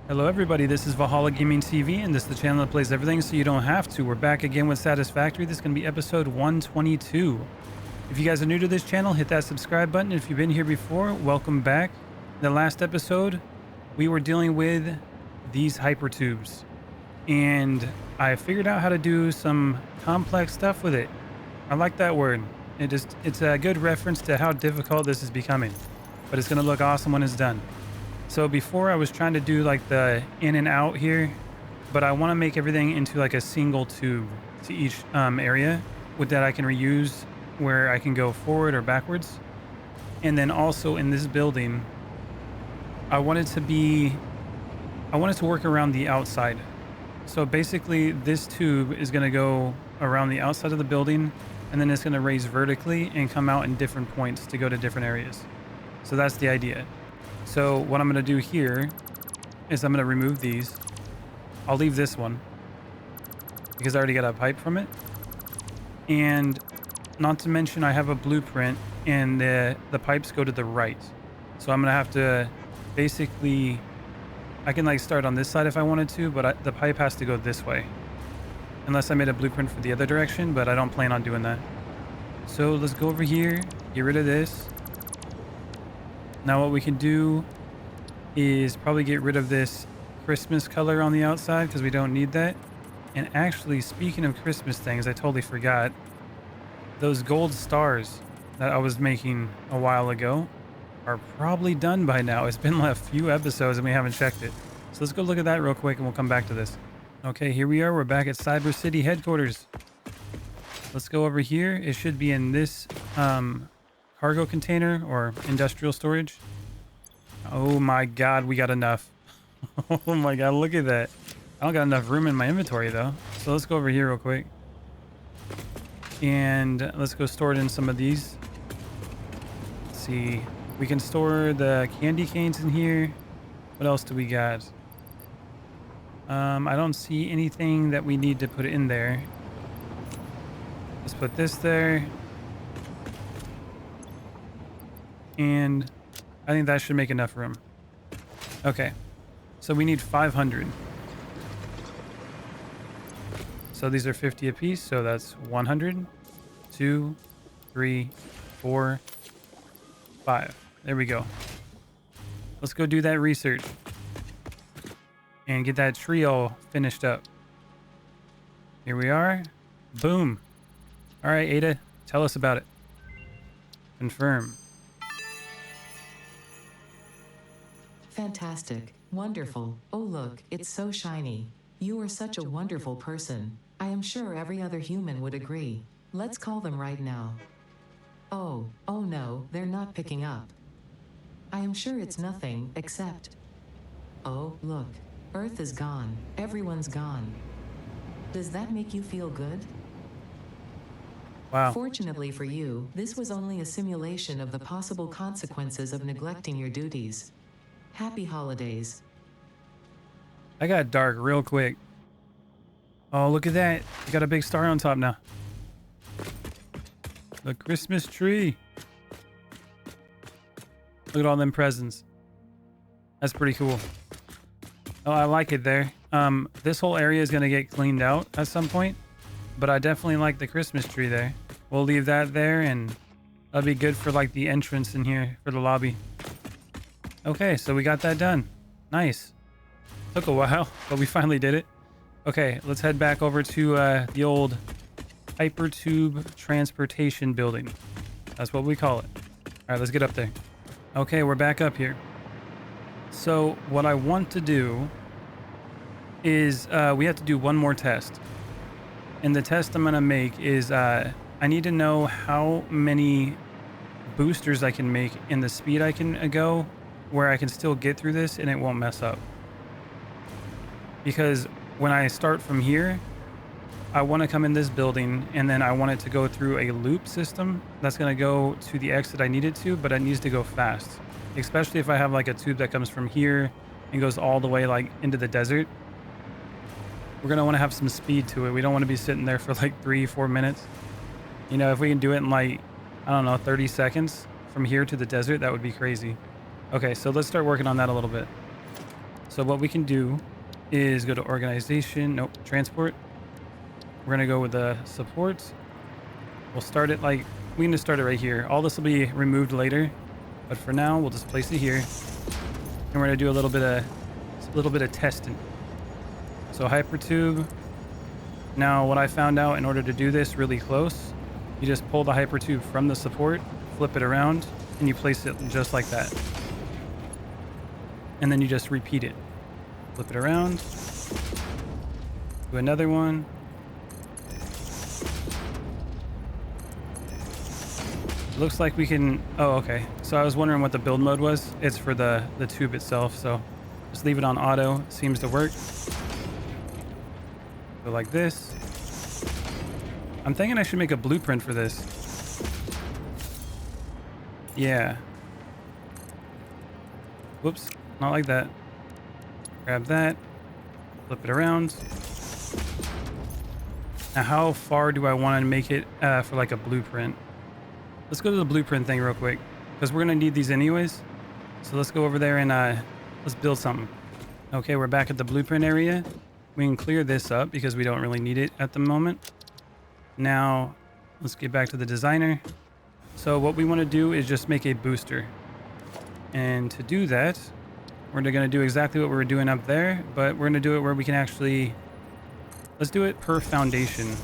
Hello everybody, this is Valhallagamingtv and this is the channel that plays everything so you don't have to. We're back again with Satisfactory. This is going to be episode 122. If you guys are new to this channel, hit that subscribe button. If you've been here before, welcome back. In the last episode, we were dealing with these hypertubes. And I figured out how to do some complex stuff with it. I like that word. It's a good reference to how difficult this is becoming. But it's going to look awesome when it's done. So before I was trying to do like the in and out here, but I want to make everything into like a single tube to each area with that I can reuse where I can go forward or backwards. And then also in this building, I wanted to work around the outside. So basically this tube is going to go around the outside of the building and then it's going to raise vertically and come out in different points to go to different areas. So that's the idea. So what I'm going to do here is I'm going to remove these. I'll leave this one because I already got a pipe from it. And not to mention I have a blueprint and the pipes go to the right. So I'm going to have to basically, I can like start on this side if I wanted to, but the pipe has to go this way. Unless I made a blueprint for the other direction, but I don't plan on doing that. So let's go over here, get rid of this. Now what we can do is probably get rid of this Christmas color on the outside because we don't need that. And actually, speaking of Christmas things, I totally forgot. Those gold stars that I was making a while ago are probably done by now. It's been a few episodes and we haven't checked it. So let's go look at that real quick and we'll come back to this. Okay, here we are. We're back at Cyber City headquarters. Let's go over here. It should be in this cargo container or industrial storage. Oh my god, we got enough. Oh my god, look at that. I don't got enough room in my inventory though. So let's go over here real quick. And let's go store it in some of these. Let's see. We can store the candy canes in here. What else do we got? I don't see anything that we need to put in there. Let's put this there. And I think that should make enough room. Okay. So we need 500. So these are 50 apiece. So that's 100, 2, 3, 4, 5. There we go. Let's go do that research. And get that tree all finished up. Here we are. Boom. All right, Ada, tell us about it. Confirm. Fantastic. Wonderful. Oh look, it's so shiny. You are such a wonderful person. I am sure every other human would agree. Let's call them right now. Oh no, they're not picking up. I am sure it's nothing, except... Oh, look. Earth is gone. Everyone's gone. Does that make you feel good? Wow. Fortunately for you, this was only a simulation of the possible consequences of neglecting your duties. Happy holidays. I got dark real quick. Oh, look at that. You got a big star on top now. The Christmas tree. Look at all them presents. That's pretty cool. Oh, I like it there. This whole area is going to get cleaned out at some point, but I definitely like the Christmas tree there. We'll leave that there and that'll be good for like the entrance in here for the lobby. Okay, so we got that done. Nice. Took a while, but we finally did it. Okay, let's head back over to the old Hypertube transportation building. That's what we call it. All right, let's get up there. Okay, we're back up here. So what I want to do is we have to do one more test. And the test I'm going to make is I need to know how many boosters I can make and the speed I can go where I can still get through this and it won't mess up. Because when I start from here, I want to come in this building and then I want it to go through a loop system that's going to go to the exit I need it to, but it needs to go fast. Especially if I have like a tube that comes from here and goes all the way like into the desert. We're going to want to have some speed to it. We don't want to be sitting there for like 3-4 minutes. You know, if we can do it in like, I don't know, 30 seconds from here to the desert, that would be crazy. Okay, so let's start working on that a little bit. So So what we can do is go to organization, nope, transport. We're gonna go with the support. We'll start it like, we can just start it right here. All this will be removed later, but for now we'll just place it here. And we're gonna do a little bit of testing. So Hypertube. Now what I found out, in order to do this really close, you just pull the Hypertube from the support, flip it around, and you place it just like that. And then you just repeat it. Flip it around. Do another one. Looks like we can, oh, okay. So I was wondering what the build mode was. It's for the tube itself, so just leave it on auto. Seems to work. Go like this. I'm thinking I should make a blueprint for this. Yeah. Whoops, not like that. Grab that, flip it around. Now how far do I want to make it for like a blueprint? Let's go to the blueprint thing real quick, because we're going to need these anyways. So let's go over there and let's build something. Okay, we're back at the blueprint area. We can clear this up because we don't really need it at the moment. Now, let's get back to the designer. So what we want to do is just make a booster. And to do that, we're going to do exactly what we were doing up there, but we're going to do it where we can actually, let's do it per foundation.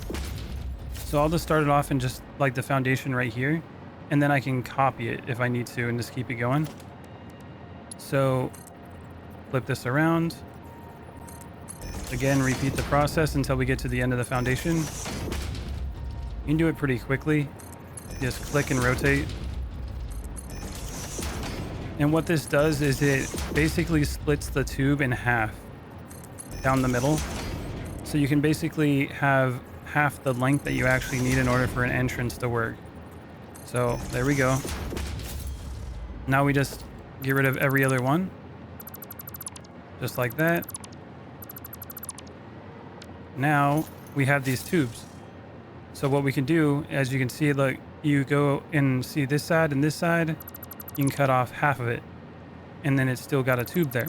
So I'll just start it off in just like the foundation right here, and then I can copy it if I need to and just keep it going. So flip this around. Again, repeat the process until we get to the end of the foundation. You can do it pretty quickly. Just click and rotate. And what this does is it basically splits the tube in half down the middle. So you can basically have half the length that you actually need in order for an entrance to work. So there we go. Now we just get rid of every other one. Just like that. Now we have these tubes. So what we can do, as you can see, look, you go and see this side and this side, you can cut off half of it, and then it's still got a tube there.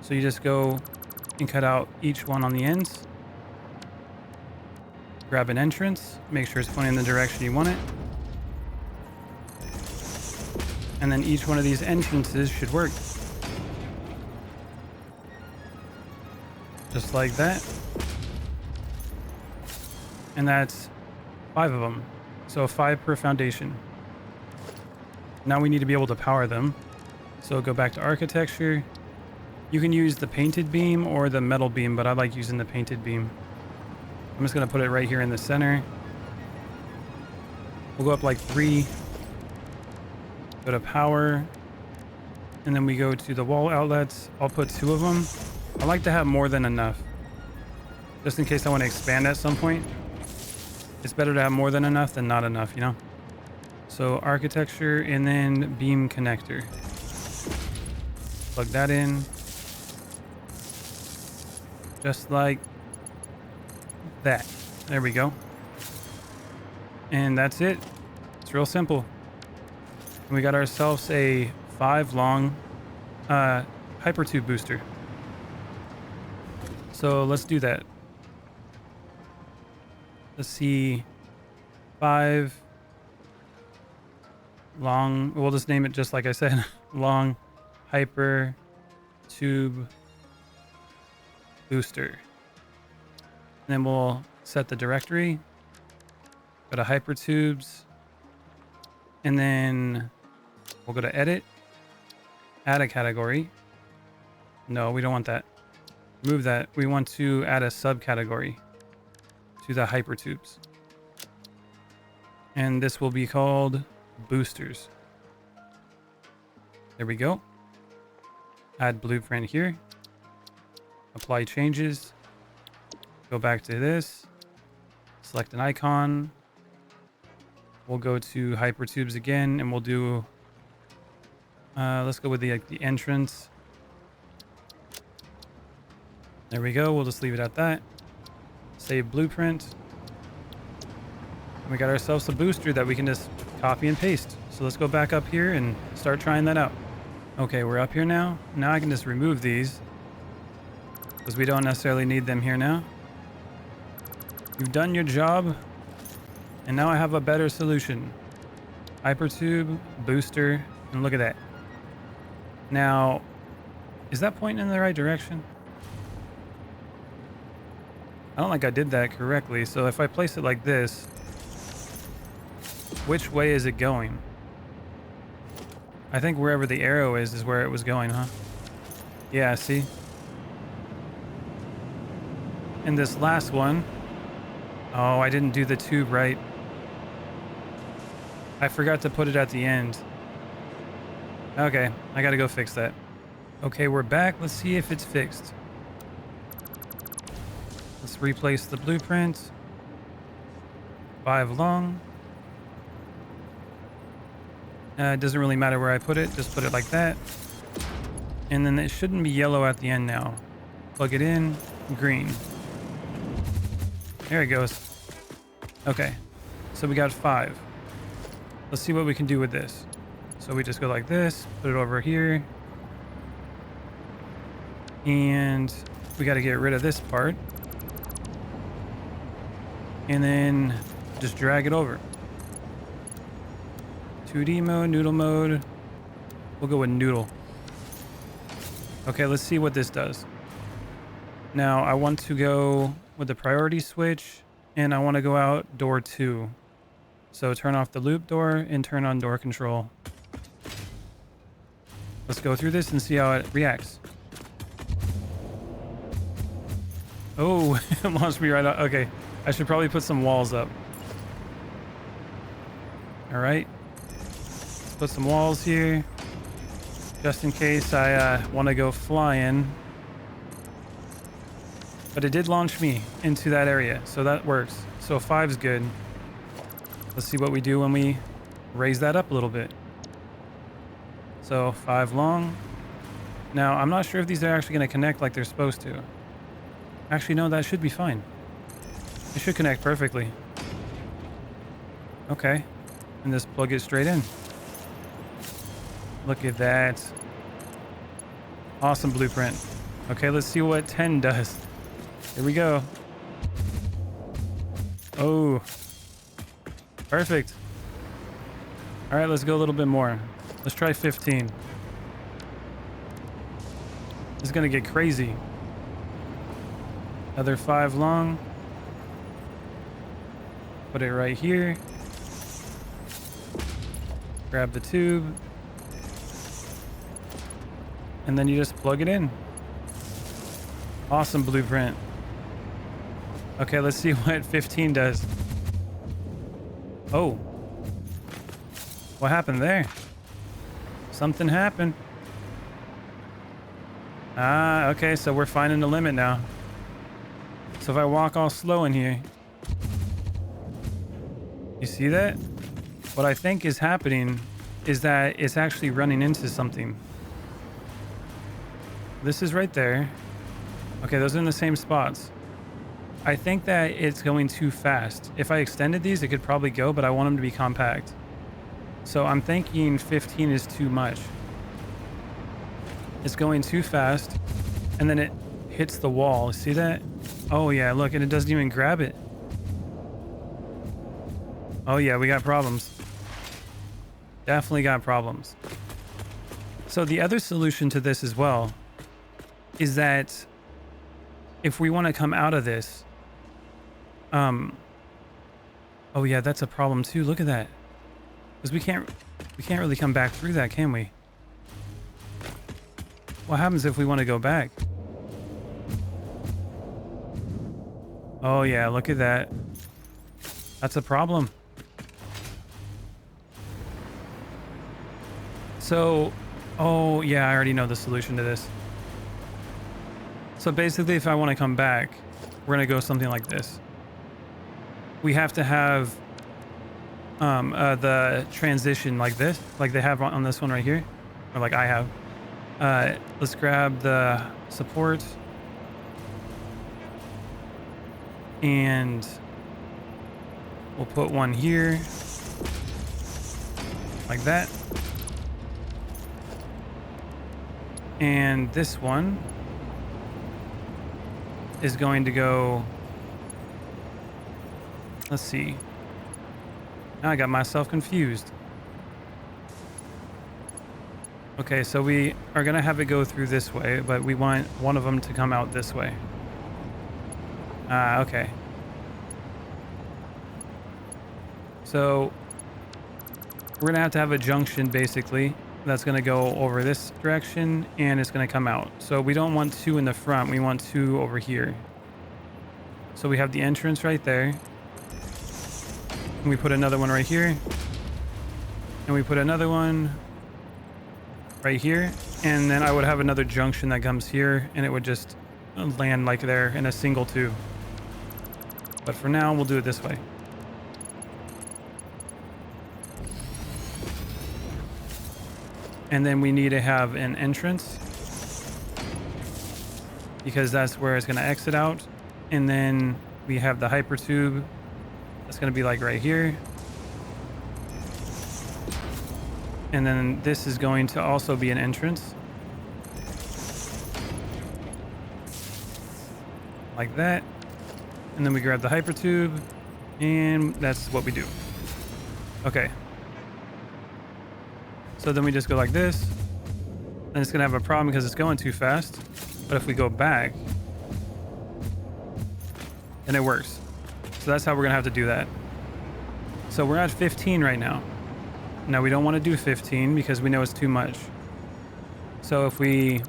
So you just go and cut out each one on the ends. Grab an entrance, make sure it's pointing in the direction you want it. And then each one of these entrances should work. Just like that. And that's 5 of them. So 5 per foundation. Now we need to be able to power them. So go back to architecture. You can use the painted beam or the metal beam, but I like using the painted beam. I'm just going to put it right here in the center. We'll go up like 3. Go to power. And then we go to the wall outlets. I'll put 2 of them. I like to have more than enough, just in case I want to expand at some point. It's better to have more than enough than not enough, you know? So architecture and then beam connector. Plug that in. Just like that. There we go. And that's it. It's real simple. And we got ourselves a 5 long Hypertube booster. So let's do that. Let's see. 5 long, we'll just name it just like I said, long Hypertube booster. And then we'll set the directory. Go to Hypertubes. And then we'll go to edit. Add a category. No, we don't want that. Move that. We want to add a subcategory to the Hypertubes. And this will be called boosters. There we go. Add blueprint here. Apply changes. Go back to this. Select an icon. We'll go to Hypertubes again, and we'll do, let's go with the entrance. There we go. We'll just leave it at that. Save blueprint. We got ourselves a booster that we can just copy and paste. So let's go back up here and start trying that out. Okay, we're up here now. Now I can just remove these because we don't necessarily need them here now. You've done your job, and now I have a better solution. Hypertube, booster, and look at that. Now, is that pointing in the right direction? I don't think I did that correctly. So if I place it like this, which way is it going? I think wherever the arrow is where it was going, huh? Yeah, see? And this last one, oh, I didn't do the tube right. I forgot to put it at the end. Okay, I gotta go fix that. Okay, we're back. Let's see if it's fixed. Let's replace the blueprint. 5 long. It doesn't really matter where I put it. Just put it like that. And then it shouldn't be yellow at the end now. Plug it in. Green. There it goes. Okay. So we got 5. Let's see what we can do with this. So we just go like this. Put it over here. And we got to get rid of this part. And then just drag it over. 2D mode, noodle mode. We'll go with noodle. Okay, let's see what this does. Now I want to go with the priority switch, and I want to go out door 2. So turn off the loop door and turn on door control. Let's go through this and see how it reacts. Oh, it launched me right out. Okay, I should probably put some walls up. All right. Put some walls here just in case I want to go flying, but it did launch me into that area, so that works. So 5's good. Let's see what we do when we raise that up a little bit. So 5 long. Now I'm not sure if these are actually going to connect like they're supposed to. Actually, no, that should be fine. It should connect perfectly. Okay, and just plug it straight in. Look at that. Awesome blueprint. Okay, let's see what 10 does. Here we go. Oh. Perfect. All right, let's go a little bit more. Let's try 15. It's gonna get crazy. Another 5 long. Put it right here. Grab the tube. And then you just plug it in. Awesome blueprint. Okay, let's see what 15 does. Oh. What happened there? Something happened. Ah, okay, so we're finding the limit now. So if I walk all slow in here, you see that? What I think is happening is that it's actually running into something. This is right there. Okay, those are in the same spots. I think that it's going too fast. If I extended these, it could probably go, but I want them to be compact. So I'm thinking 15 is too much. It's going too fast, and then it hits the wall. See that? Oh yeah, look, and it doesn't even grab it. Oh yeah, we got problems. Definitely got problems. So the other solution to this as well is that if we want to come out of this, oh yeah, that's a problem too. Look at that. Because we can't really come back through that, can we? What happens if we want to go back? Oh yeah, look at that. That's a problem. So, oh yeah, I already know the solution to this. So basically, if I want to come back, we're going to go something like this. We have to have the transition like this, like they have on this one right here, or like I have. Let's grab the support and we'll put one here like that. And this one is going to go, let's see. Now I got myself confused. Okay, so we are going to have it go through this way, but we want one of them to come out this way. Okay. So we're going to have a junction basically that's going to go over this direction and it's going to come out. So we don't want two in the front. We want two over here. So we have the entrance right there. And we put another one right here. And we put another one right here. And then I would have another junction that comes here and it would just land like there in a single tube. But for now, we'll do it this way. And then we need to have an entrance because that's where it's going to exit out. And then we have the Hypertube that's going to be like right here. And then this is going to also be an entrance. Like that. And then we grab the Hypertube and that's what we do. Okay. So then we just go like this, and it's gonna have a problem because it's going too fast. But if we go back, then it works. So that's how we're gonna have to do that. So we're at 15 right now. Now we don't want to do 15 because we know it's too much. So if we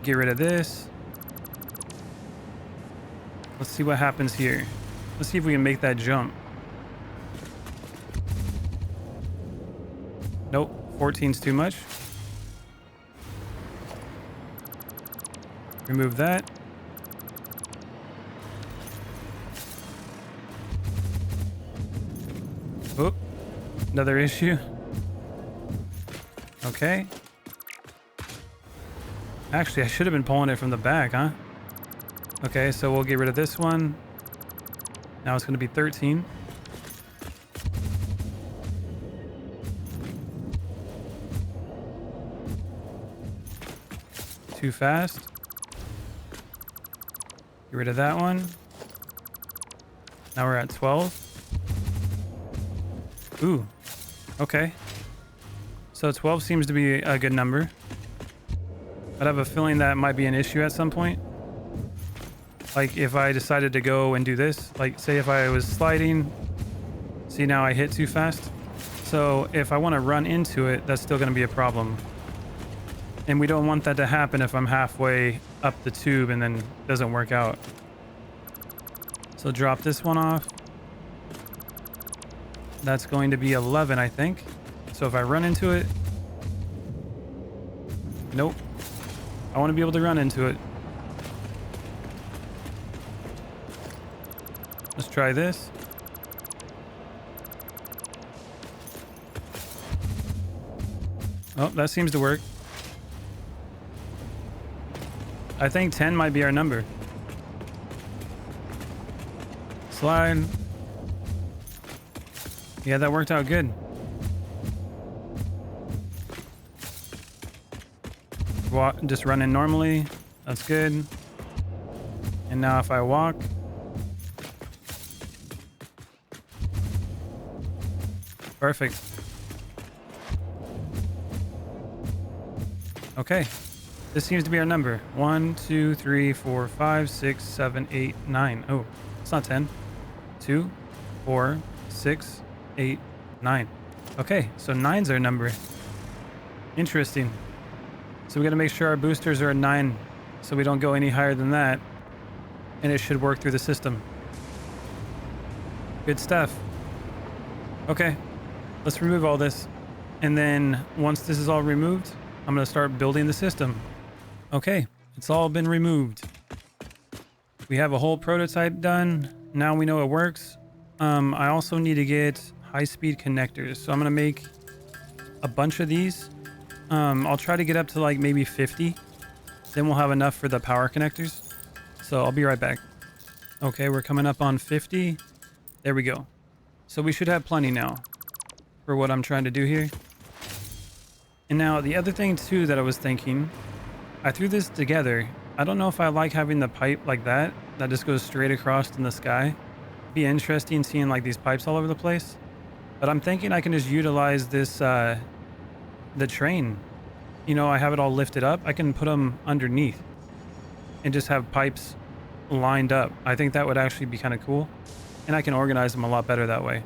get rid of this, let's see what happens here. Let's see if we can make that jump. Nope. 14's too much. Remove that. Oh, another issue. Okay. Actually, I should have been pulling it from the back, huh? Okay, so we'll get rid of this one. Now it's going to be 13. Too fast. Get rid of that one. Now we're at 12. Ooh. Okay. So 12 seems to be a good number. But I have a feeling that might be an issue at some point. Like if I decided to go and do this, like say if I was sliding, see now I hit too fast. So if I want to run into it, that's still going to be a problem. And we don't want that to happen if I'm halfway up the tube and then it doesn't work out. So drop this one off. That's going to be 11, I think. So if I run into it, nope. I want to be able to run into it. Let's try this. Oh, that seems to work. I think 10 might be our number. Slide. Yeah, that worked out good. Just running normally. That's good. And now if I walk. Perfect. Okay. This seems to be our number. 1, 2, 3, 4, 5, 6, 7, 8, 9. Oh, it's not 10. 2, 4, 6, 8, 9. Okay, so 9's our number. Interesting. So we got to make sure our boosters are at 9 so we don't go any higher than that. And it should work through the system. Good stuff. Okay, let's remove all this. And then once this is all removed, I'm going to start building the system. Okay, it's all been removed. We have a whole prototype done. Now we know it works. I also need to get high-speed connectors. So I'm going to make a bunch of these. I'll try to get up to like maybe 50. Then we'll have enough for the power connectors. So I'll be right back. Okay, we're coming up on 50. There we go. So we should have plenty now for what I'm trying to do here. And now the other thing too that I was thinking I threw this together. I don't know if I like having the pipe like that just goes straight across in the sky. Be interesting seeing like these pipes all over the place. But I'm thinking I can just utilize this, the train. You know, I have it all lifted up. I can put them underneath and just have pipes lined up. I think that would actually be kind of cool. And I can organize them a lot better that way.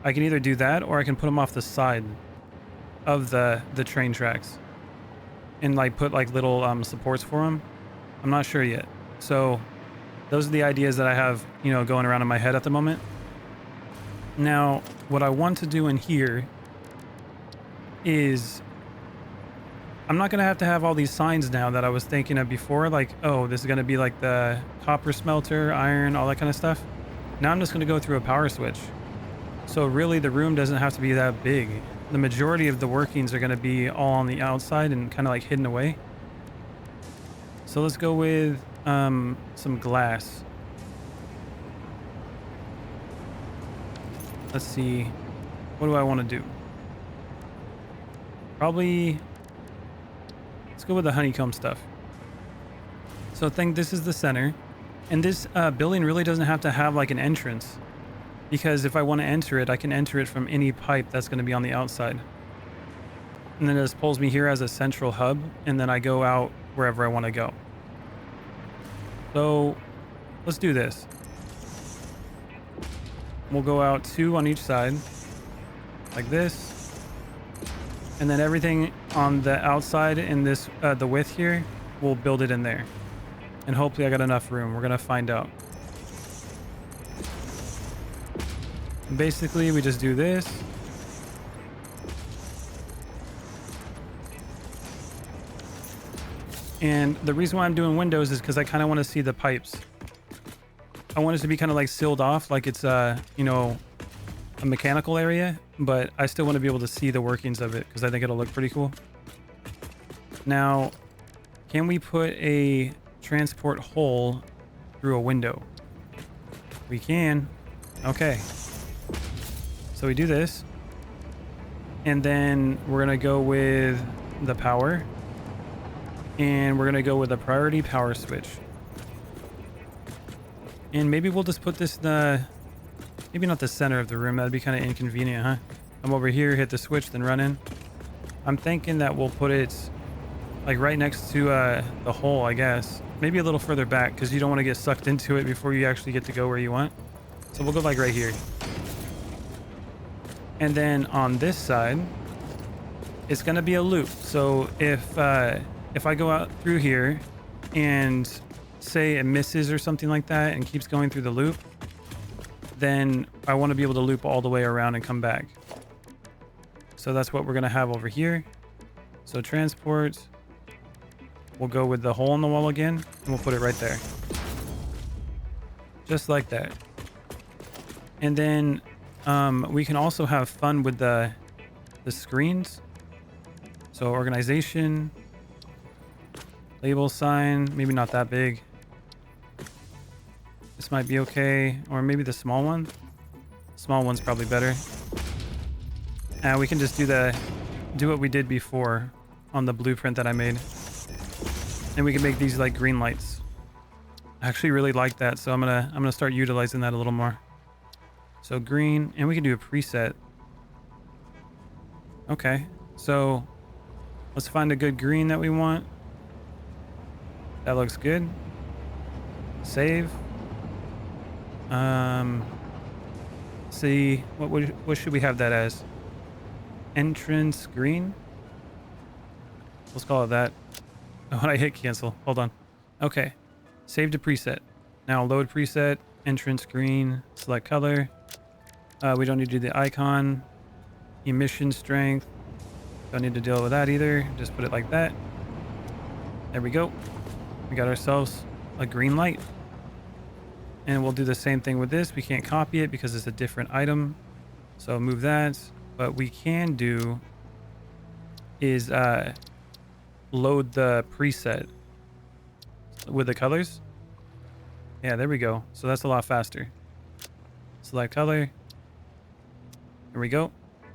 I can either do that or I can put them off the side of the train tracks and like put like little supports for them. I'm not sure yet. So those are the ideas that I have, you know, going around in my head at the moment. Now, what I want to do in here is I'm not going to have all these signs now that I was thinking of before. Like, oh, this is going to be like the copper smelter, iron, all that kind of stuff. Now I'm just going to go through a power switch. So really the room doesn't have to be that big. The majority of the workings are going to be all on the outside and kind of like hidden away. So let's go with some glass. Let's see. What do I want to do? Probably let's go with the honeycomb stuff. So I think this is the center. And this building really doesn't have to have like an entrance. Because if I want to enter it, I can enter it from any pipe that's going to be on the outside. And then it just pulls me here as a central hub, and then I go out wherever I want to go. So let's do this. We'll go out 2 on each side, like this. And then everything on the outside in this, the width here, we'll build it in there. And hopefully I got enough room. We're going to find out. Basically, we just do this. And the reason why I'm doing windows is because I kind of want to see the pipes. I want it to be kind of like sealed off, like it's you know, a mechanical area, but I still want to be able to see the workings of it because I think it'll look pretty cool. Now, can we put a transport hole through a window? We can. Okay. So we do this, and then we're going to go with the power, and we're going to go with a priority power switch. And maybe we'll just put this in the, maybe not the center of the room. That'd be kind of inconvenient, huh? Come over here, hit the switch, then run in. I'm thinking that we'll put it like right next to the hole, I guess. Maybe a little further back because you don't want to get sucked into it before you actually get to go where you want. So we'll go like right here. And then on this side, it's going to be a loop. So if I go out through here and say it misses or something like that and keeps going through the loop, then I want to be able to loop all the way around and come back. So that's what we're going to have over here. So transport, we'll go with the hole in the wall again, and we'll put it right there. Just like that. And then we can also have fun with the screens. So organization, label sign, maybe not that big. This might be okay, or maybe the small one. Small one's probably better. And we can just do what we did before on the blueprint that I made. And we can make these like green lights. I actually really like that, so I'm gonna start utilizing that a little more. So green, and we can do a preset. Okay, so let's find a good green that we want. That looks good. Save. See, what should we have that as? Entrance green. Let's call it that. When I hit cancel, hold on. Okay, save to preset. Now load preset, entrance green, select color. We don't need to do the icon. Emission strength. Don't need to deal with that either. Just put it like that. There we go. We got ourselves a green light. And we'll do the same thing with this. We can't copy it because it's a different item. So move that. What we can do is load the preset with the colors. Yeah, there we go. So that's a lot faster. Select color. There we go.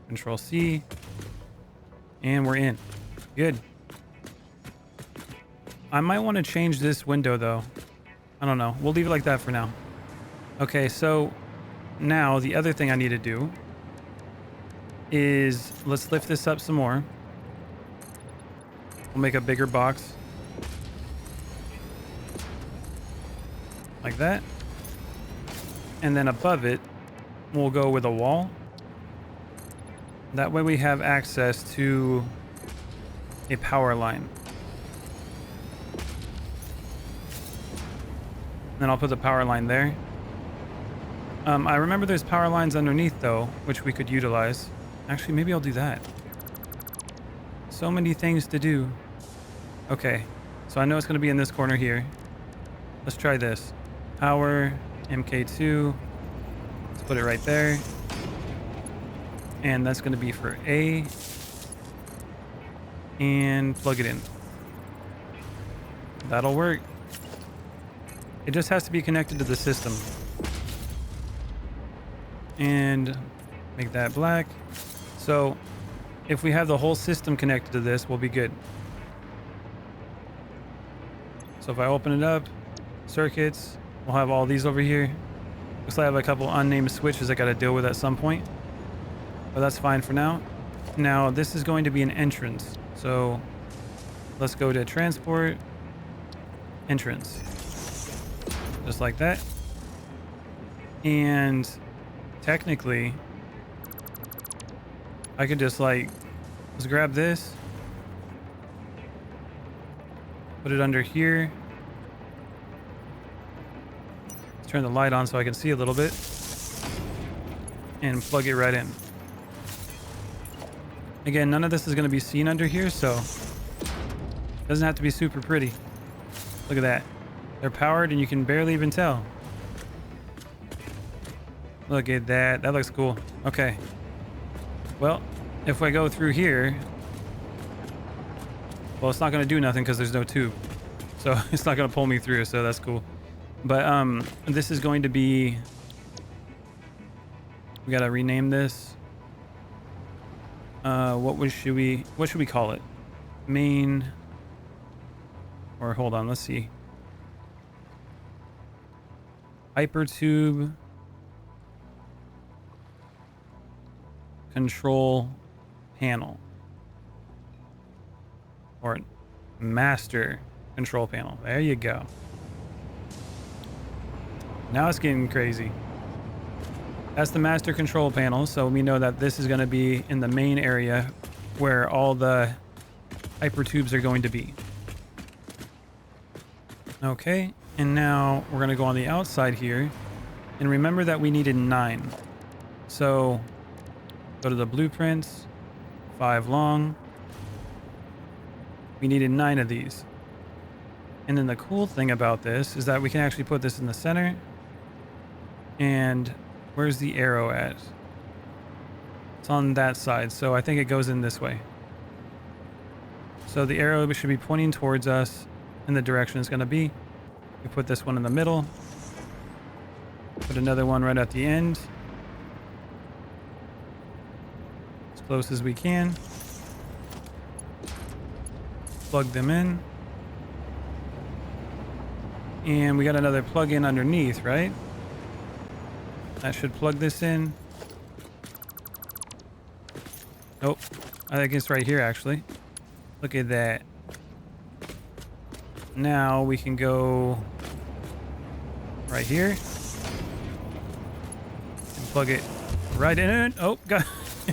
Control C. And we're in. Good. I might want to change this window though. I don't know. We'll leave it like that for now. Okay, so now the other thing I need to do is let's lift this up some more. We'll make a bigger box. Like that. And then above it, we'll go with a wall. That way we have access to a power line. Then I'll put the power line there. I remember there's power lines underneath though, which we could utilize. Actually, maybe I'll do that. So many things to do. Okay, so I know it's going to be in this corner here. Let's try this. Power, MK2. Let's put it right there. And that's going to be for A. And plug it in. That'll work. It just has to be connected to the system. And make that black. So if we have the whole system connected to this, we'll be good. So if I open it up, circuits, we'll have all these over here. Looks like I have a couple unnamed switches I got to deal with at some point. But that's fine for now. Now this is going to be an entrance. So let's go to transport, entrance. Just like that. And technically, I could just like, let's grab this. Put it under here. Let's turn the light on so I can see a little bit. And plug it right in. Again, none of this is going to be seen under here, so it doesn't have to be super pretty. Look at that. They're powered and you can barely even tell. Look at that. That looks cool. Okay. Well, if I go through here, well, it's not going to do nothing because there's no tube. So it's not going to pull me through, so that's cool. But this is going to be... We got to rename this. What should we call it? Main... Or hold on, let's see. Hypertube control panel, or master control panel. There you go. Now it's getting crazy. That's the master control panel, so we know that this is going to be in the main area where all the hypertubes are going to be. Okay, and now we're going to go on the outside here, and remember that we needed 9. So go to the blueprints, 5 long. We needed 9 of these. And then the cool thing about this is that we can actually put this in the center. And where's the arrow at? It's on that side, so I think it goes in this way. So the arrow should be pointing towards us in the direction it's going to be. We put this one in the middle. Put another one right at the end. As close as we can. Plug them in. And we got another plug-in underneath, right? That should plug this in. Nope. I think it's right here, actually. Look at that. Now we can go right here. And plug it right in. Oh, God.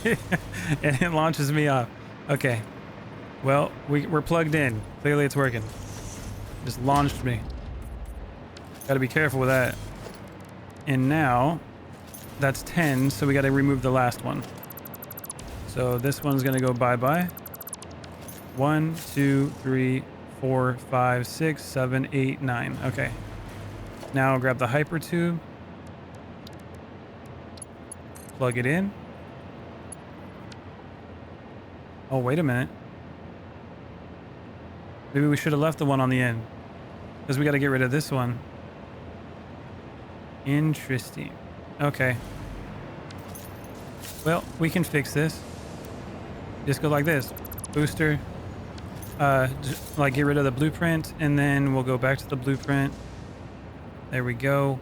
And it launches me off. Okay. Well, we're plugged in. Clearly it's working. Just launched me. Got to be careful with that. And now that's 10, so we got to remove the last one. So this one's going to go bye-bye. 1, 2, 3, 4, 5, 6, 7, 8, 9. Okay. Now grab the hypertube. Plug it in. Oh, wait a minute. Maybe we should have left the one on the end, because we got to get rid of this one. Interesting. Okay. Well, we can fix this. Just go like this. Booster. like get rid of the blueprint, and then we'll go back to the blueprint. There we go.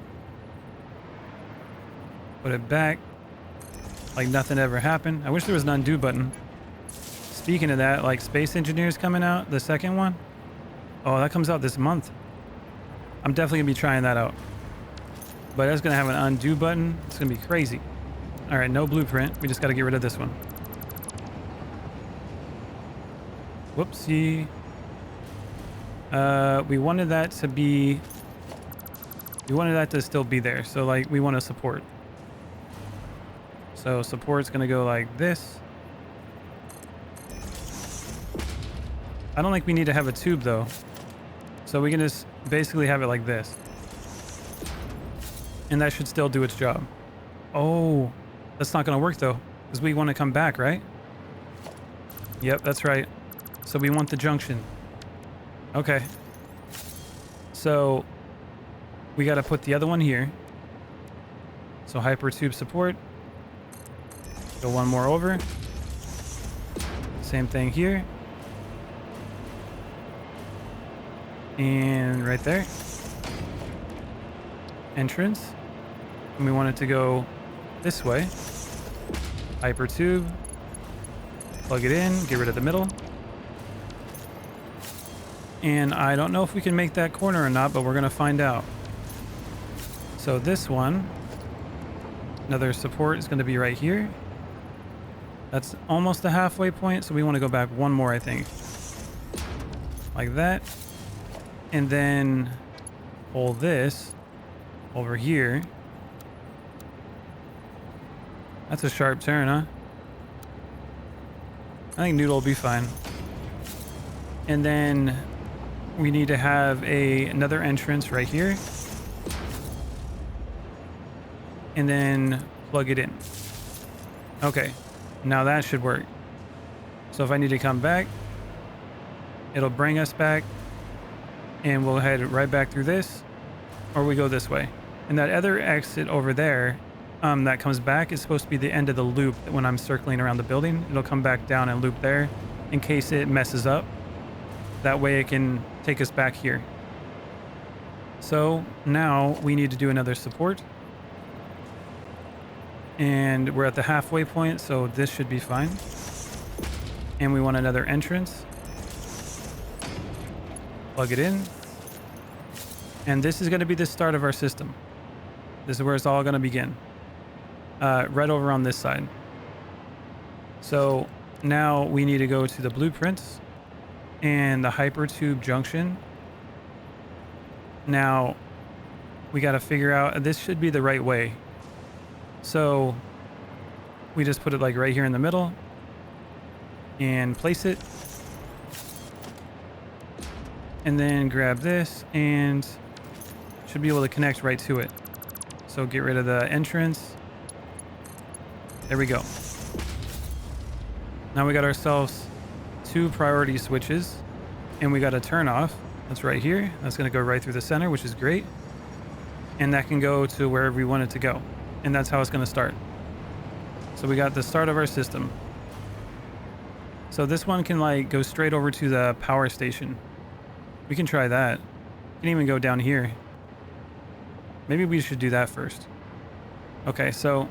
Put it back like nothing ever happened. I wish there was an undo button. Speaking of that, like Space Engineers coming out, the second one. Oh, that comes out this month. I'm definitely gonna be trying that out. But that's gonna have an undo button. It's gonna be crazy. All right, no blueprint. We just gotta get rid of this one. Whoopsie. We wanted that to be... We wanted that to still be there. So like we want to support. So support's gonna go like this. I don't think we need to have a tube though. So we can just basically have it like this. And that should still do its job. Oh, that's not gonna work though, because we want to come back, right? Yep, that's right. So we want the junction. Okay. So we got to put the other one here. So Hypertube support. Go one more over. Same thing here. And right there. Entrance. And we want it to go this way. Hypertube. Plug it in. Get rid of the middle. And I don't know if we can make that corner or not, but we're going to find out. So this one, another support is going to be right here. That's almost the halfway point, so we want to go back one more, I think. Like that. And then pull this over here. That's a sharp turn, huh? I think Noodle will be fine. And then we need to have another entrance right here. And then plug it in. Okay, now that should work. So if I need to come back, it'll bring us back and we'll head right back through this, or we go this way. And that other exit over there that comes back is supposed to be the end of the loop. When I'm circling around the building, it'll come back down and loop there in case it messes up. That way it can take us back here. So now we need to do another support. And we're at the halfway point, so this should be fine. And we want another entrance. Plug it in. And this is going to be the start of our system. This is where it's all going to begin. Right over on this side. So now we need to go to the blueprints and the Hypertube junction. Now we got to figure out, this should be the right way. So we just put it like right here in the middle and place it. And then grab this and should be able to connect right to it. So get rid of the entrance. There we go. Now we got ourselves 2 priority switches and we got a turn off. That's right here. That's going to go right through the center, which is great. And that can go to wherever we want it to go. And that's how it's going to start. So we got the start of our system. So this one can like go straight over to the power station. We can try that. We can even go down here. Maybe we should do that first. Okay, so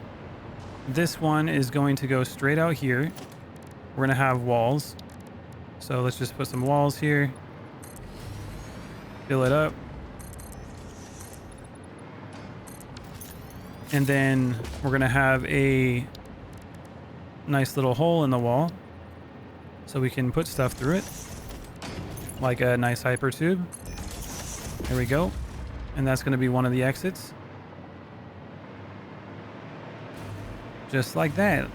this one is going to go straight out here. We're going to have walls. So let's just put some walls here. Fill it up. And then we're going to have a nice little hole in the wall so we can put stuff through it, like a nice Hypertube. There we go. And that's going to be one of the exits. Just like that.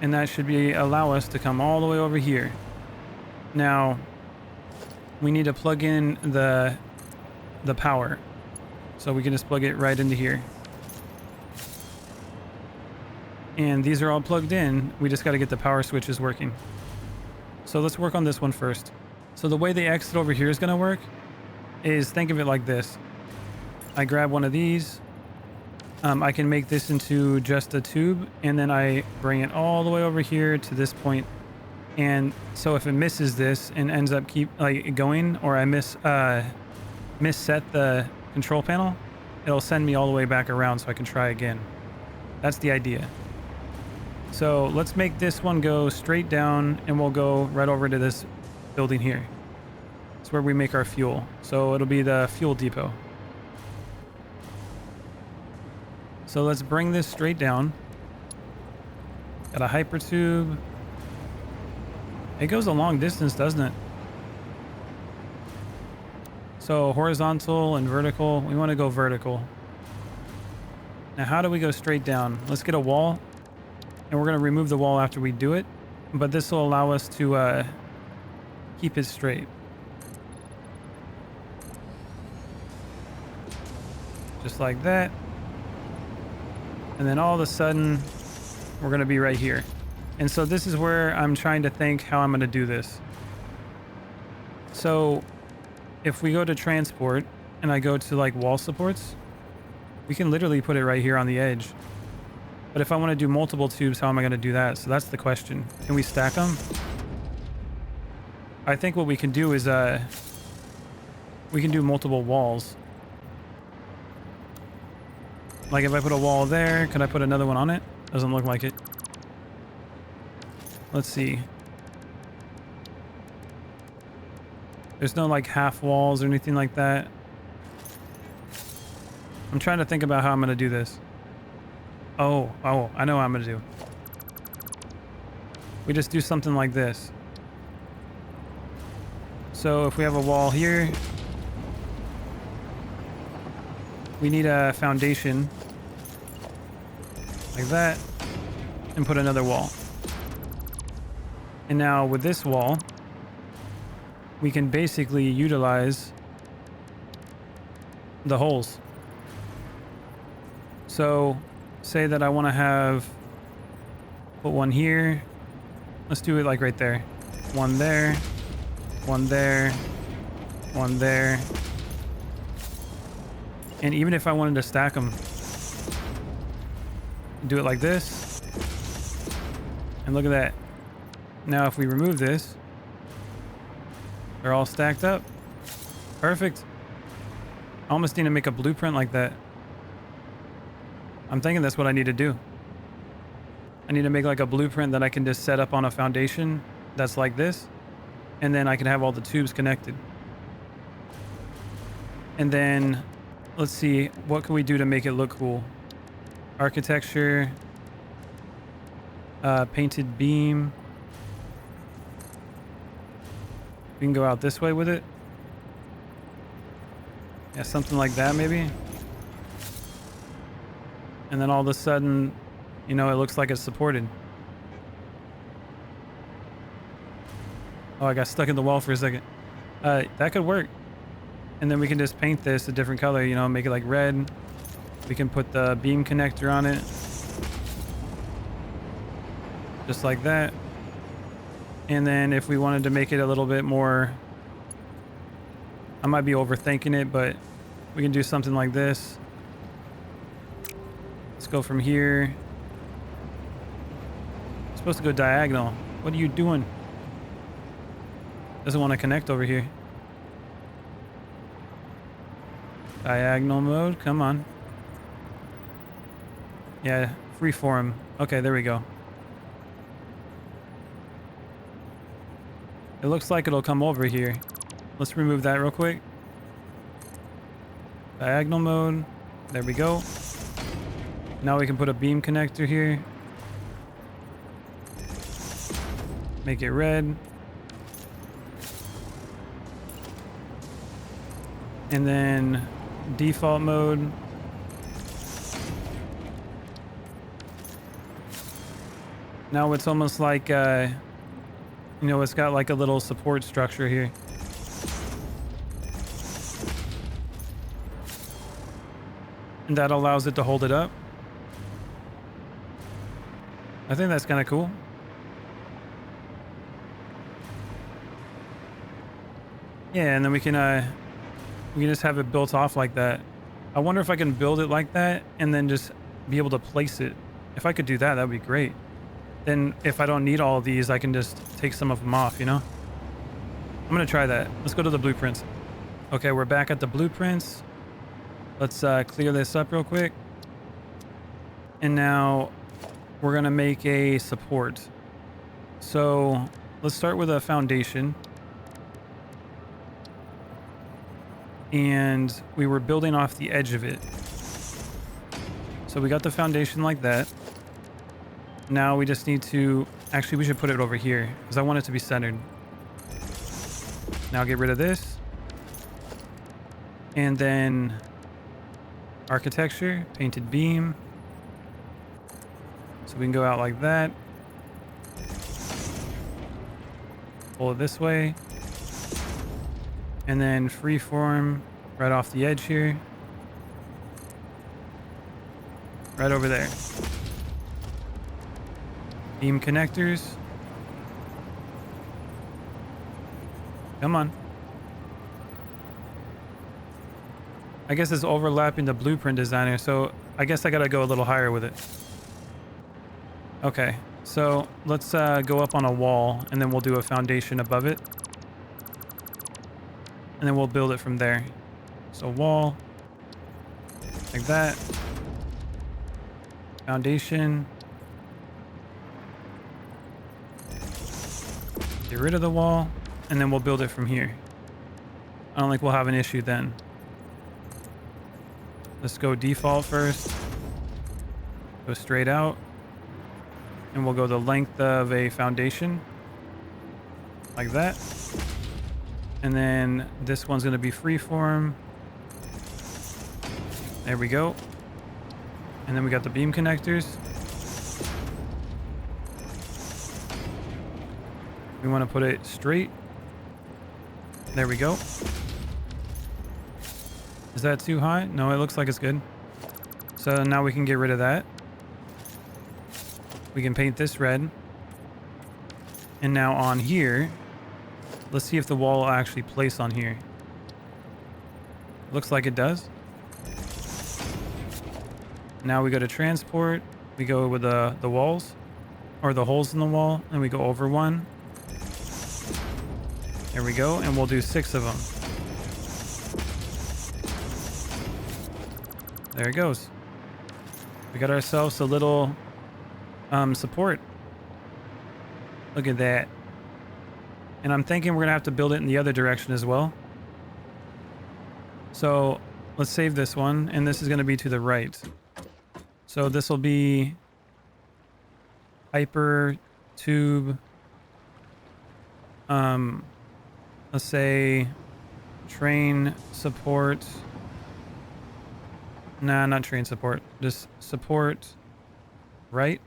And that should allow us to come all the way over here. Now, we need to plug in the power. So we can just plug it right into here. And these are all plugged in. We just got to get the power switches working. So let's work on this one first. So the way the exit over here is going to work is, think of it like this. I grab one of these. I can make this into just a tube, and then I bring it all the way over here to this point And so if it misses this and ends up keep like going, or I misset the control panel, it'll send me all the way back around so I can try again. That's the idea. So let's make this one go straight down, and we'll go right over to this building here. It's where we make our fuel. So it'll be the fuel depot. So let's bring this straight down. Got a hypertube. It goes a long distance, doesn't it? So horizontal and vertical. We want to go vertical. Now, how do we go straight down? Let's get a wall. And we're going to remove the wall after we do it. But this will allow us to keep it straight. Just like that. And then all of a sudden, we're going to be right here. And so this is where I'm trying to think how I'm going to do this. So if we go to transport and I go to like wall supports, we can literally put it right here on the edge. But if I want to do multiple tubes, how am I going to do that? So that's the question. Can we stack them? I think what we can do is we can do multiple walls. Like if I put a wall there, could I put another one on it? Doesn't look like it. Let's see. There's no like half walls or anything like that. I'm trying to think about how I'm going to do this. Oh, I know what I'm going to do. We just do something like this. So if we have a wall here, we need a foundation like that and put another wall. And now with this wall, we can basically utilize the holes. So say that I want to put one here. Let's do it like right there. One there, one there, one there. And even if I wanted to stack them, do it like this. And look at that. Now if we remove this, they're all stacked up. Perfect. I almost need to make a blueprint like that. I'm thinking that's what I need to do. I need to make like a blueprint that I can just set up on a foundation that's like this. And then I can have all the tubes connected. And then let's see, what can we do to make it look cool? Architecture, painted beam. We can go out this way with it. Yeah, something like that maybe. And then all of a sudden, you know, it looks like it's supported. Oh, I got stuck in the wall for a second. That could work. And then we can just paint this a different color, you know, make it like red. We can put the beam connector on it. Just like that. And then if we wanted to make it a little bit more, I might be overthinking it, but we can do something like this. Let's go from here. It's supposed to go diagonal. What are you doing? Doesn't want to connect over here. Diagonal mode, come on. Yeah, freeform. Okay, there we go. It looks like it'll come over here. Let's remove that real quick. Diagonal mode. There we go. Now we can put a beam connector here. Make it red. And then default mode. Now it's almost like, you know, it's got like a little support structure here. And that allows it to hold it up. I think that's kind of cool. Yeah, and then we can just have it built off like that. I wonder if I can build it like that and then just be able to place it. If I could do that, that would be great. then if I don't need all of these, I can just take some of them off, you know? I'm gonna try that. Let's go to the blueprints. Okay, we're back at the blueprints. Let's clear this up real quick. And now we're gonna make a support. So let's start with a foundation. And we were building off the edge of it. So we got the foundation like that. Now we just need to, actually we should put it over here because I want it to be centered. Now get rid of this. And then architecture, painted beam. So we can go out like that. Pull it this way. And then freeform right off the edge here. Right over there. Beam connectors. Come on. I guess it's overlapping the blueprint designer, so I guess I gotta go a little higher with it. Okay, so let's go up on a wall and then we'll do a foundation above it. And then we'll build it from there. So wall, like that. Foundation. Get rid of the wall, and then we'll build it from here. I don't think we'll have an issue then. Let's go default first. Go straight out. And we'll go the length of a foundation. Like that. And then this one's going to be freeform. There we go. And then we got the beam connectors. We want to put it straight. There we go. Is that too high? No, it looks like it's good. So now we can get rid of that. We can paint this red. And now on here, let's see if the wall will actually place on here. Looks like it does. Now we go to transport. We go with the walls or the holes in the wall, and we go over one. There we go, and we'll do 6 of them. There it goes. We got ourselves a little support. Look at that. And I'm thinking we're gonna have to build it in the other direction as well. So let's save this one, and this is gonna be to the right. So this will be Hypertube. Let's say train support. Nah, not train support. Just support right.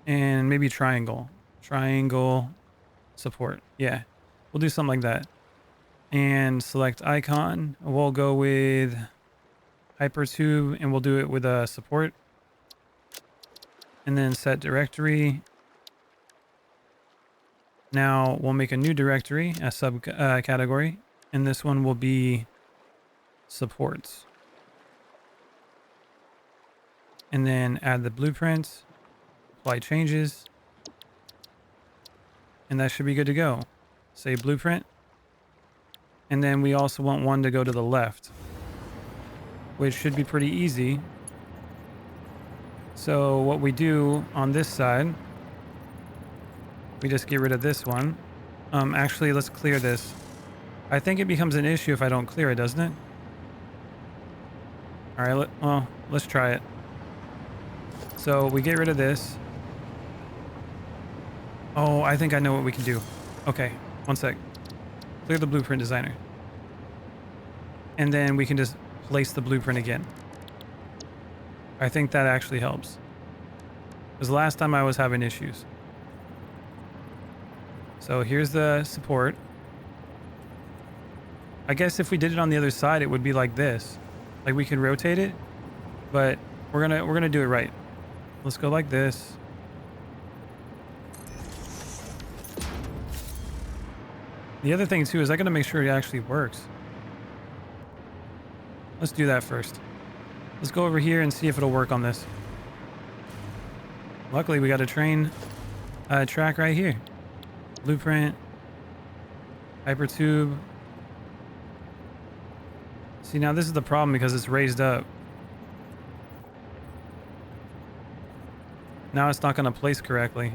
And maybe triangle. Triangle support. Yeah, we'll do something like that. And select icon. We'll go with Hypertube, and we'll do it with a support. And then set directory. Now we'll make a new directory, a subcategory, and this one will be supports. And then add the blueprints, apply changes, and that should be good to go. Save blueprint. And then we also want one to go to the left, which should be pretty easy. So what we do on this side, we just get rid of this one. Actually, let's clear this. I think it becomes an issue if I don't clear it, doesn't it? All right, well, let's try it. So we get rid of this. Oh, I think I know what we can do. Okay, one sec. Clear the blueprint designer. And then we can just place the blueprint again. I think that actually helps. Because last time I was having issues. So here's the support. I guess if we did it on the other side, it would be like this. Like we could rotate it, but we're gonna do it right. Let's go like this. The other thing too is I gotta make sure it actually works. Let's do that first. Let's go over here and see if it'll work on this. Luckily, we got a train track right here. Blueprint. Hypertube. See, now this is the problem because it's raised up. Now it's not going to place correctly.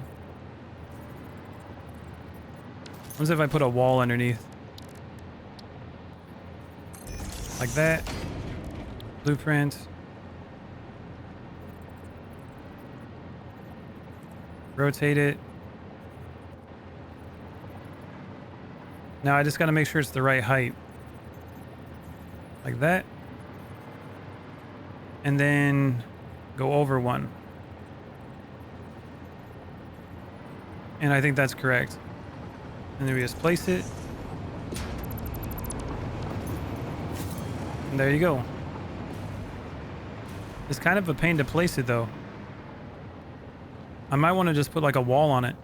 What if I put a wall underneath? Like that. Blueprint. Rotate it. Now I just got to make sure it's the right height. Like that. And then go over one. And I think that's correct. And then we just place it. And there you go. It's kind of a pain to place it though. I might want to just put like a wall on it.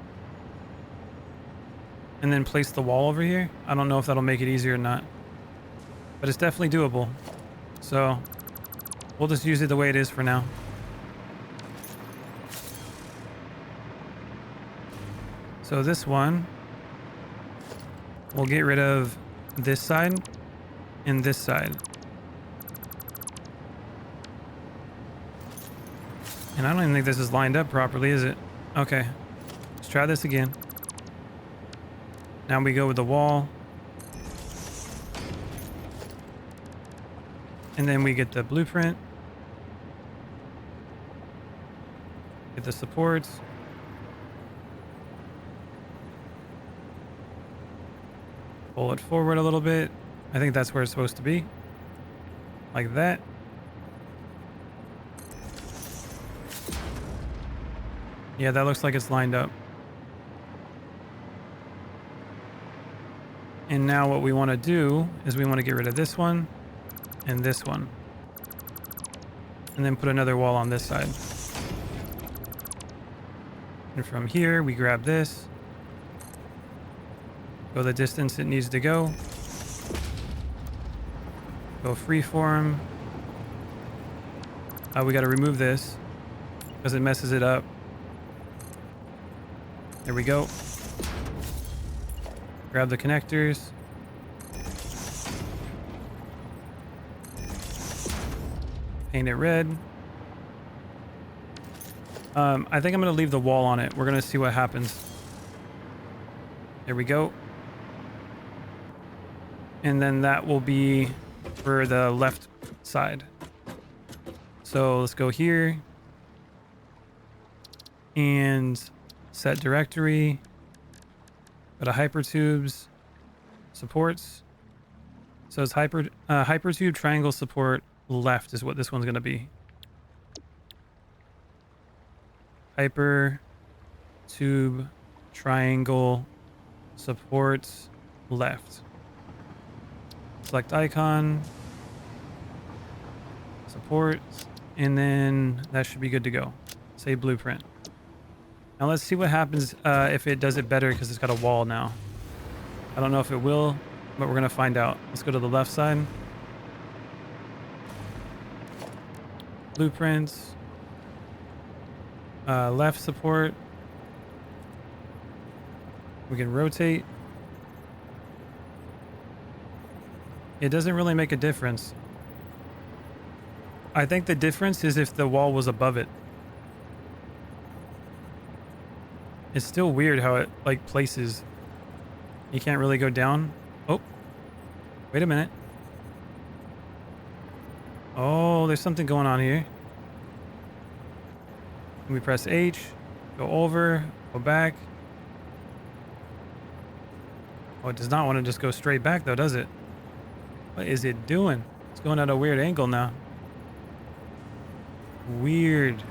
And then place the wall over here. I don't know if that'll make it easier or not. But it's definitely doable. So we'll just use it the way it is for now. So this one, we'll get rid of this side and this side. And I don't even think this is lined up properly, is it? Okay, let's try this again. Now we go with the wall. And then we get the blueprint. Get the supports. Pull it forward a little bit. I think that's where it's supposed to be. Like that. Yeah, that looks like it's lined up. And now what we want to do is we want to get rid of this one and this one. And then put another wall on this side. And from here, we grab this. Go the distance it needs to go. Go freeform. We got to remove this because it messes it up. There we go. Grab the connectors. Paint it red. I think I'm going to leave the wall on it. We're going to see what happens. There we go. And then that will be for the left side. So let's go here and set directory. Go to Hypertubes, supports. So it's Hypertube triangle support left is what this one's going to be. Hypertube triangle supports left. Select icon, support, and then that should be good to go. Say blueprint. Now let's see what happens if it does it better because it's got a wall now. I don't know if it will, but we're going to find out. Let's go to the left side. Blueprints. Left support. We can rotate. It doesn't really make a difference. I think the difference is if the wall was above it. It's still weird how it like places. You can't really go down. Oh, wait a minute. Oh, there's something going on here. We press H, go over, go back. Oh, it does not want to just go straight back though, does it? What is it doing? It's going at a weird angle now. Weird.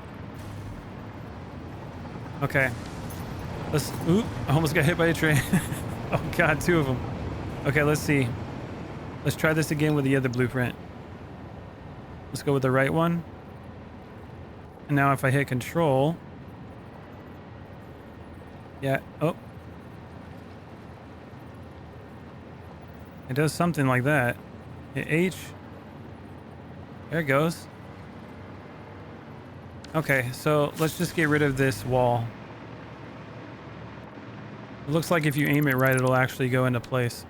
Okay. Let's, oop, I almost got hit by a train. Oh God, two of them. Okay, let's see. Let's try this again with the other blueprint. Let's go with the right one. And now if I hit control. Yeah, oh. It does something like that. Hit H. There it goes. Okay, so let's just get rid of this wall. It looks like if you aim it right, it'll actually go into place.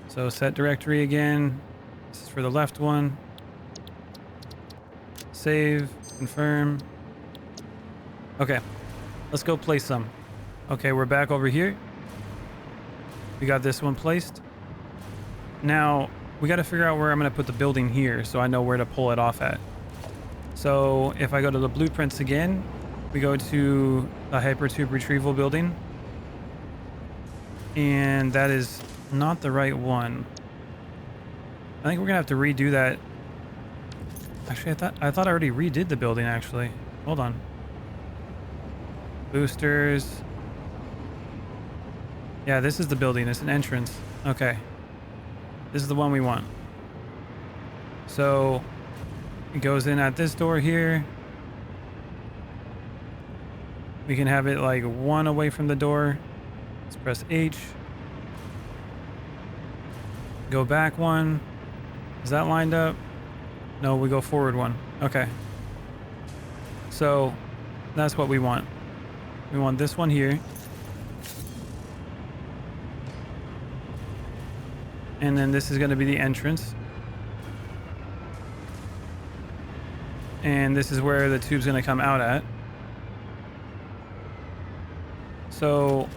So set directory again. This is for the left one. Save, confirm. Okay, let's go place some. Okay, we're back over here. We got this one placed. Now, we got to figure out where I'm going to put the building here so I know where to pull it off at. So if I go to the blueprints again, we go to the Hypertube retrieval building. And that is not the right one. I think we're going to have to redo that. Actually, I thought I already redid the building, actually. Hold on. Boosters. Yeah, this is the building. It's an entrance. Okay. This is the one we want. So it goes in at this door here. We can have it like one away from the door. Let's press H. Go back one. Is that lined up? No, we go forward one. Okay. So that's what we want. We want this one here. And then this is going to be the entrance. And this is where the tube's going to come out at. So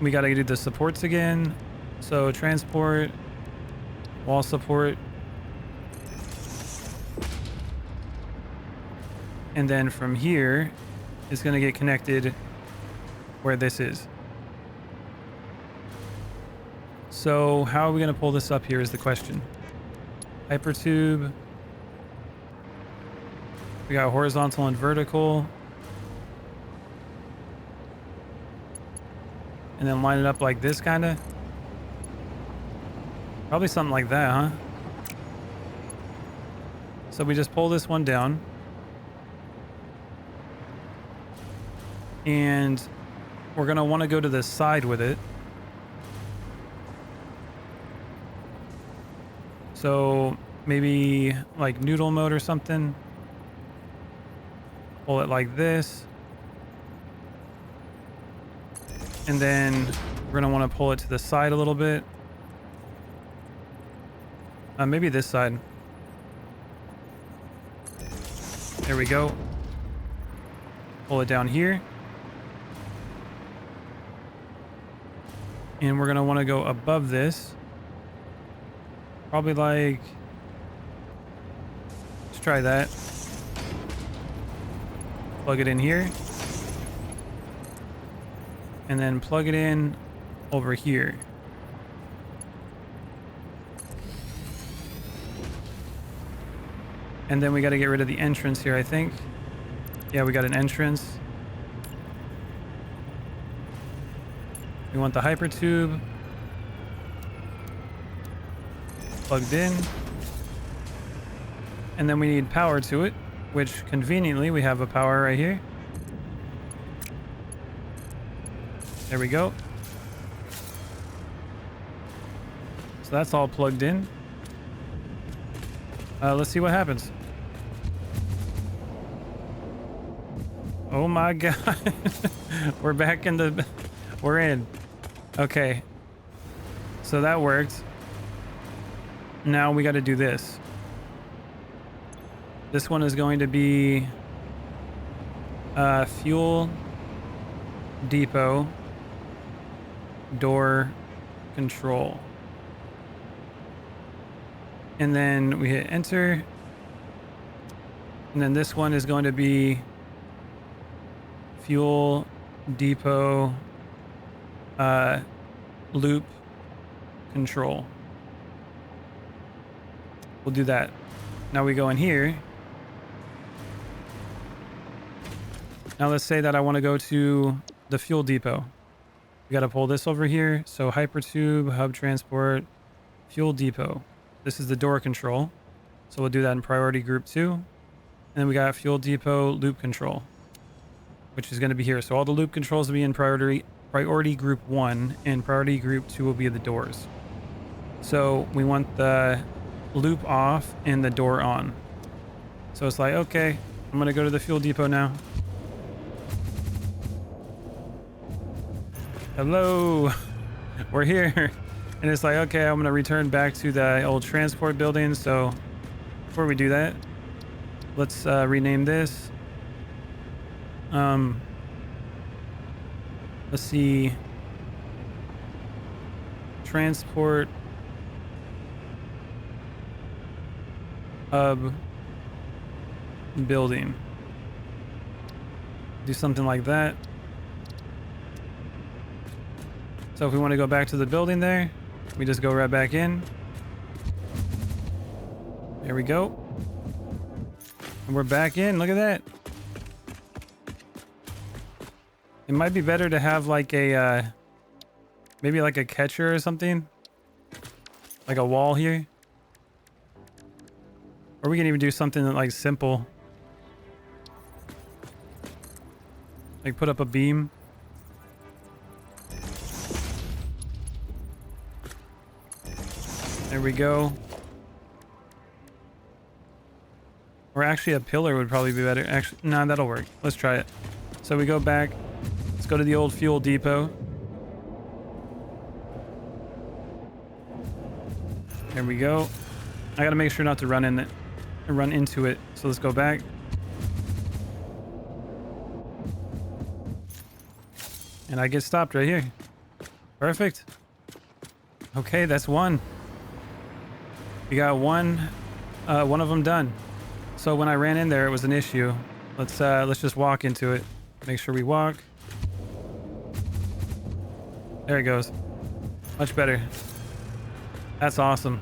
we got to do the supports again. So transport, wall support. And then from here, it's going to get connected where this is. So how are we going to pull this up here is the question. Hypertube. We got horizontal and vertical. And then line it up like this, kind of. Probably something like that, huh? So we just pull this one down. And we're going to want to go to the side with it. So maybe like noodle mode or something. Pull it like this. And then we're going to want to pull it to the side a little bit. Maybe this side. There we go. Pull it down here. And we're going to want to go above this. Probably like, let's try that. Plug it in here. And then plug it in over here. And then we got to get rid of the entrance here, I think. Yeah, we got an entrance. We want the Hypertube plugged in. And then we need power to it, which conveniently we have a power right here. There we go. So that's all plugged in. Let's see what happens. Oh my god. We're back in the... We're in. Okay. So that worked. Now we got to do this. This one is going to be fuel depot door control. And then we hit enter. And then this one is going to be fuel depot loop control. We'll do that. Now we go in here. Now let's say that I want to go to the fuel depot. We got to pull this over here. So Hypertube, hub transport, fuel depot. This is the door control. So we'll do that in priority group 2. And then we got fuel depot loop control, which is going to be here. So all the loop controls will be in priority group 1, and priority group 2 will be the doors. So we want the loop off and the door on. So it's like, okay, I'm gonna go to the fuel depot now. Hello, we're here. And it's like, okay, I'm gonna return back to the old transport building. So before we do that, let's rename this. Let's see. Transport hub building. Do something like that. So if we want to go back to the building there, we just go right back in. There we go. And we're back in. Look at that. It might be better to have like a maybe like a catcher or something, like a wall here, or we can even do something that like simple, like put up a beam. There we go. Or actually a pillar would probably be better. Actually, nah, that'll work. Let's try it. So we go back. Let's go to the old fuel depot. There we go. I gotta make sure not to run into it. So let's go back. And I get stopped right here. Perfect. Okay, that's one. We got one of them done. So when I ran in there, it was an issue. Let's just walk into it. Make sure we walk. There it goes. Much better. That's awesome.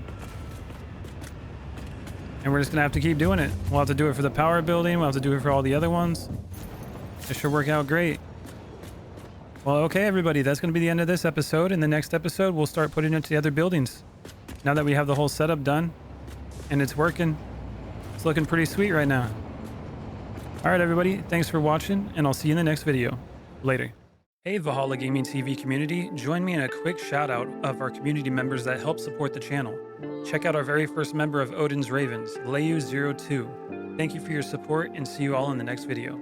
And we're just gonna have to keep doing it. We'll have to do it for the power building. We'll have to do it for all the other ones. It should work out great. Well, okay, everybody, that's gonna be the end of this episode. In the next episode, we'll start putting it to the other buildings. Now that we have the whole setup done and it's working, it's looking pretty sweet right now. All right, everybody, thanks for watching, and I'll see you in the next video. Later. Hey, Valhalla Gaming TV community, join me in a quick shout out of our community members that help support the channel. Check out our very first member of Odin's Ravens, Leyu02. Thank you for your support, and see you all in the next video.